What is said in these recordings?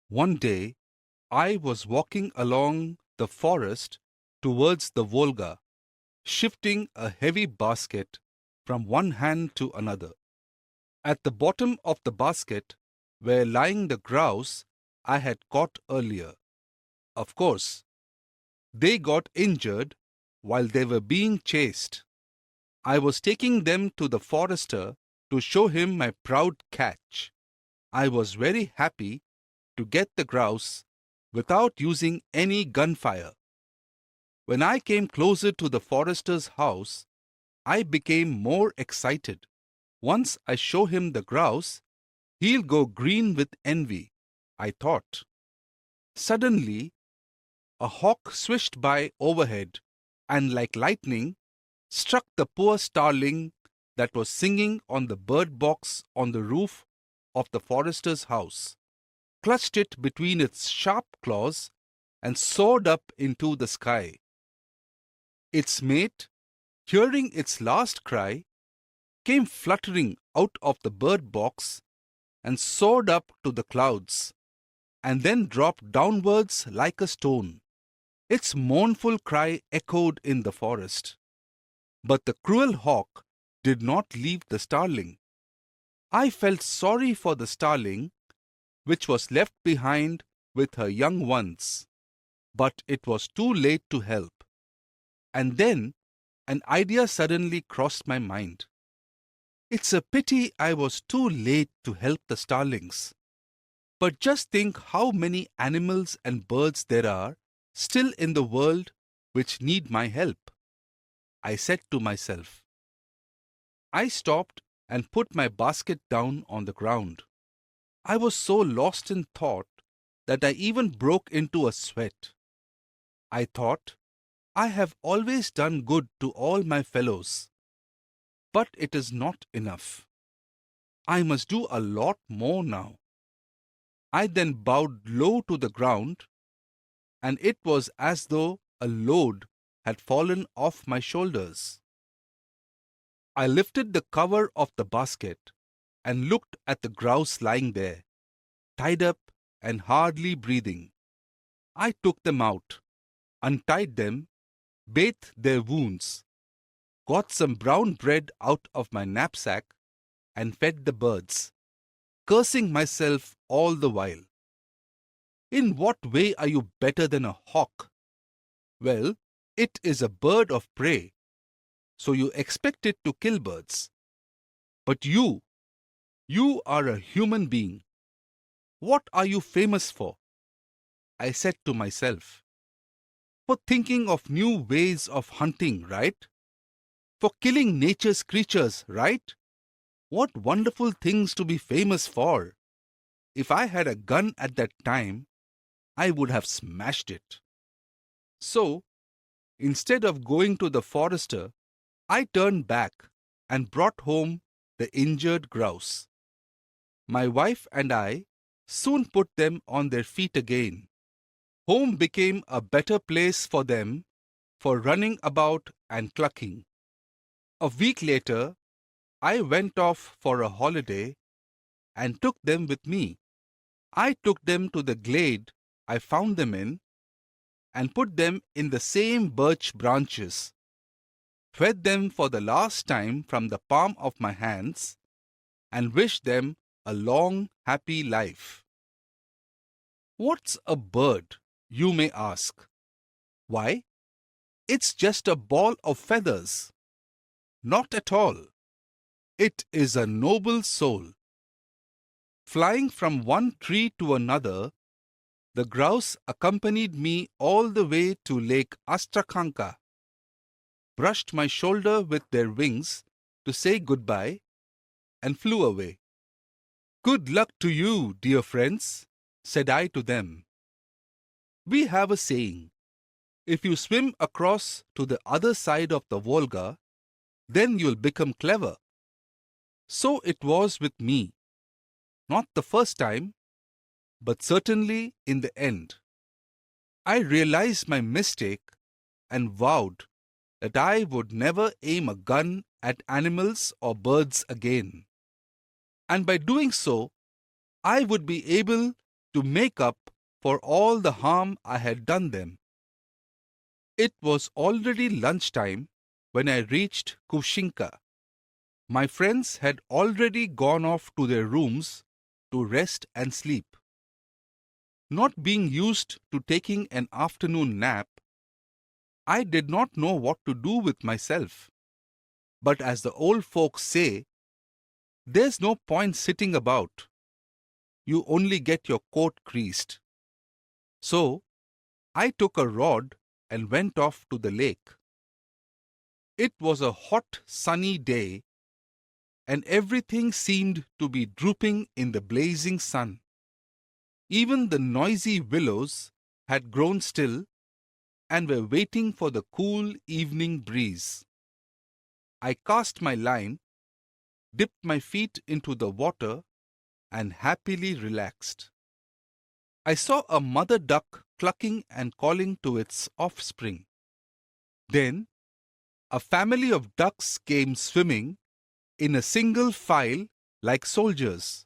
One day, I was walking along the forest towards the Volga, shifting a heavy basket from one hand to another. At the bottom of the basket were lying the grouse I had caught earlier. Of course, they got injured while they were being chased. I was taking them to the forester to show him my proud catch. I was very happy to get the grouse without using any gunfire. When I came closer to the forester's house, I became more excited. Once I show him the grouse, he'll go green with envy, I thought. Suddenly, a hawk swished by overhead and, like lightning, struck the poor starling that was singing on the bird box on the roof of the forester's house, clutched it between its sharp claws, and soared up into the sky. Its mate, hearing its last cry, came fluttering out of the bird box and soared up to the clouds, and then dropped downwards like a stone. Its mournful cry echoed in the forest. But the cruel hawk did not leave the starling. I felt sorry for the starling, which was left behind with her young ones. But it was too late to help. And then an idea suddenly crossed my mind. It's a pity I was too late to help the starlings. But just think how many animals and birds there are still in the world which need my help, I said to myself. I stopped and put my basket down on the ground. I was so lost in thought that I even broke into a sweat. I thought, I have always done good to all my fellows. But it is not enough. I must do a lot more now. I then bowed low to the ground, and it was as though a load had fallen off my shoulders. I lifted the cover of the basket and looked at the grouse lying there, tied up and hardly breathing. I took them out, untied them, bathed their wounds, got some brown bread out of my knapsack, and fed the birds, cursing myself all the while. In what way are you better than a hawk? Well, it is a bird of prey, so you expect it to kill birds. But you are a human being. What are you famous for? I said to myself. For thinking of new ways of hunting, right? For killing nature's creatures, right? What wonderful things to be famous for! If I had a gun at that time, I would have smashed it. So, instead of going to the forester, I turned back and brought home the injured grouse. My wife and I soon put them on their feet again. Home became a better place for them for running about and clucking. A week later, I went off for a holiday and took them with me. I took them to the glade I found them in and put them in the same birch branches, fed them for the last time from the palm of my hands, and wished them a long, happy life. What's a bird, you may ask? Why, it's just a ball of feathers. Not at all. It is a noble soul. Flying from one tree to another, the grouse accompanied me all the way to Lake Astrakhanka, brushed my shoulder with their wings to say goodbye, and flew away. Good luck to you, dear friends, said I to them. We have a saying, if you swim across to the other side of the Volga, then you'll become clever. So it was with me. Not the first time, but certainly in the end. I realized my mistake and vowed that I would never aim a gun at animals or birds again. And by doing so, I would be able to make up for all the harm I had done them. It was already lunchtime when I reached Kushinka. My friends had already gone off to their rooms to rest and sleep. Not being used to taking an afternoon nap, I did not know what to do with myself. But as the old folks say, there's no point sitting about. You only get your coat creased. So, I took a rod and went off to the lake. It was a hot, sunny day, and everything seemed to be drooping in the blazing sun. Even the noisy willows had grown still and were waiting for the cool evening breeze. I cast my line, dipped my feet into the water, and happily relaxed. I saw a mother duck clucking and calling to its offspring. Then, a family of ducks came swimming in a single file like soldiers.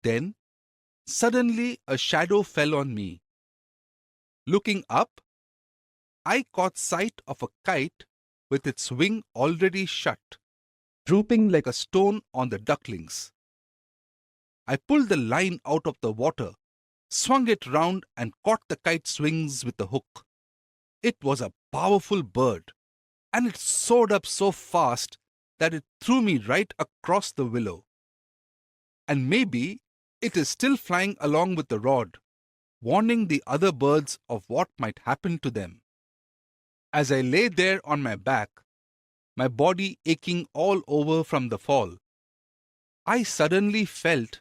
Then, suddenly a shadow fell on me. Looking up, I caught sight of a kite with its wing already shut, drooping like a stone on the ducklings. I pulled the line out of the water, swung it round and caught the kite's wings with the hook. It was a powerful bird, and it soared up so fast that it threw me right across the willow. And maybe it is still flying along with the rod, warning the other birds of what might happen to them. As I lay there on my back, my body aching all over from the fall, I suddenly felt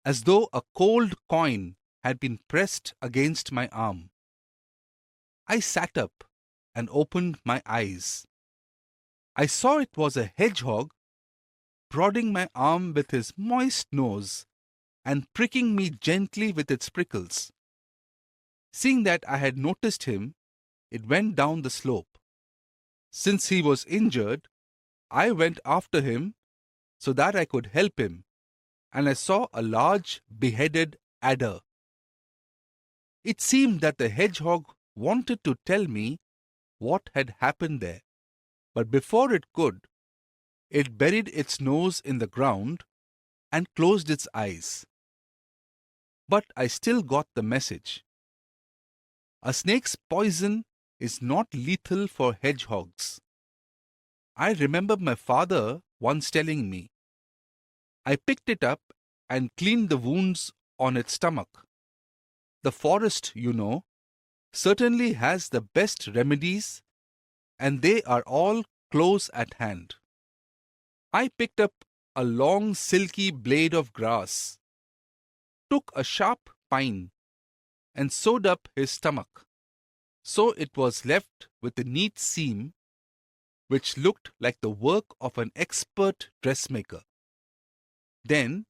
as though a cold coin had been pressed against my arm. I sat up and opened my eyes. I saw it was a hedgehog prodding my arm with his moist nose and pricking me gently with its prickles. Seeing that I had noticed him, it went down the slope. Since he was injured, I went after him so that I could help him, and I saw a large beheaded adder. It seemed that the hedgehog wanted to tell me what had happened there, but before it could, it buried its nose in the ground and closed its eyes. But I still got the message. A snake's poison is not lethal for hedgehogs. I remember my father once telling me. I picked it up and cleaned the wounds on its stomach. The forest, certainly has the best remedies, and they are all close at hand. I picked up a long silky blade of grass, took a sharp pine, and sewed up his stomach, so it was left with a neat seam which looked like the work of an expert dressmaker. Then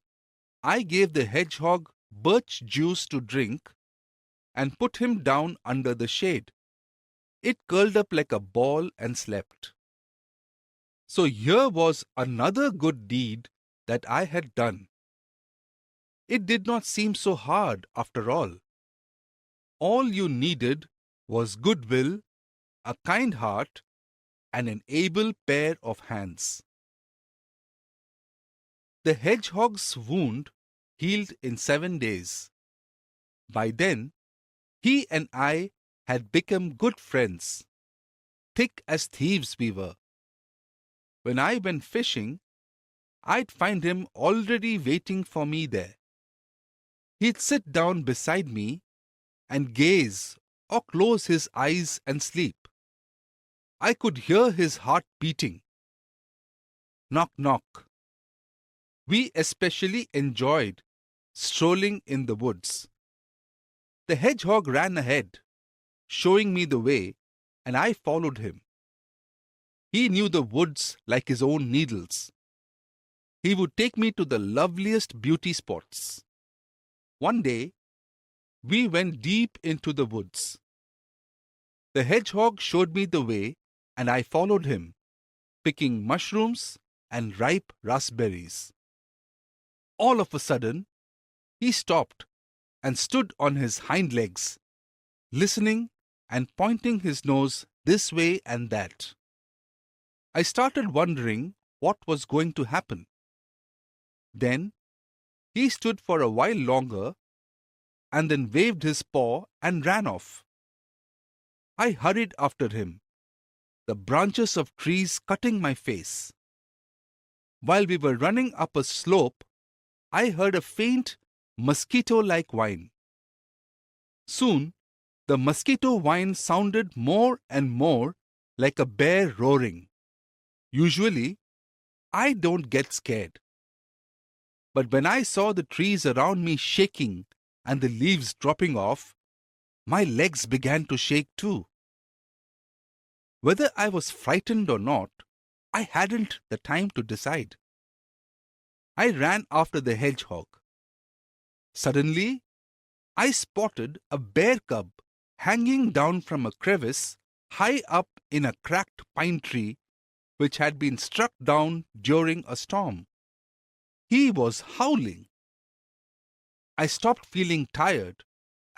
I gave the hedgehog birch juice to drink and put him down under the shade. It curled up like a ball and slept. So here was another good deed that I had done. It did not seem so hard after all. All you needed was goodwill, a kind heart, and an able pair of hands. The hedgehog's wound healed in 7 days. By then, he and I had become good friends. Thick as thieves we were. When I went fishing, I'd find him already waiting for me there. He'd sit down beside me and gaze or close his eyes and sleep. I could hear his heart beating. Knock, knock. We especially enjoyed strolling in the woods. The hedgehog ran ahead, showing me the way, and I followed him. He knew the woods like his own needles. He would take me to the loveliest beauty spots. One day, we went deep into the woods. The hedgehog showed me the way, and I followed him, picking mushrooms and ripe raspberries. All of a sudden, he stopped and stood on his hind legs, listening and pointing his nose this way and that. I started wondering what was going to happen. Then he stood for a while longer and then waved his paw and ran off. I hurried after him, the branches of trees cutting my face. While we were running up a slope, I heard a faint mosquito-like whine. Soon, the mosquito whine sounded more and more like a bear roaring. Usually, I don't get scared. But when I saw the trees around me shaking and the leaves dropping off, my legs began to shake too. Whether I was frightened or not, I hadn't the time to decide. I ran after the hedgehog. Suddenly, I spotted a bear cub hanging down from a crevice high up in a cracked pine tree which had been struck down during a storm. He was howling. I stopped feeling tired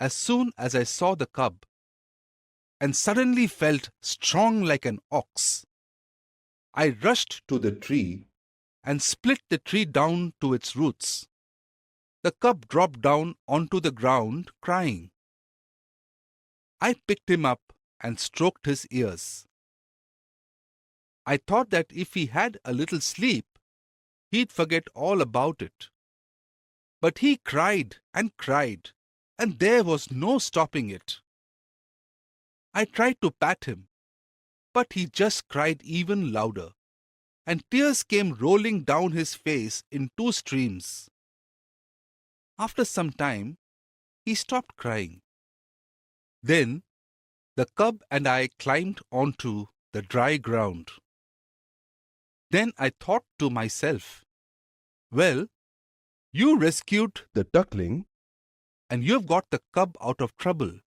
as soon as I saw the cub, and suddenly felt strong like an ox. I rushed to the tree and split the tree down to its roots. The cub dropped down onto the ground crying. I picked him up and stroked his ears. I thought that if he had a little sleep, he'd forget all about it. But he cried, and there was no stopping it. I tried to pat him, but he just cried even louder, and tears came rolling down his face in two streams. After some time, he stopped crying. Then the cub and I climbed onto the dry ground. Then I thought to myself, well, you rescued the duckling and you've got the cub out of trouble.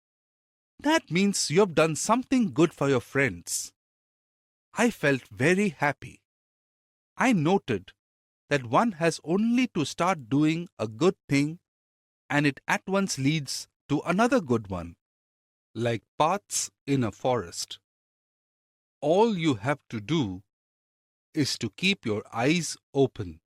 That means you've done something good for your friends. I felt very happy. I noted that one has only to start doing a good thing and it at once leads to another good one, like paths in a forest. All you have to do is to keep your eyes open.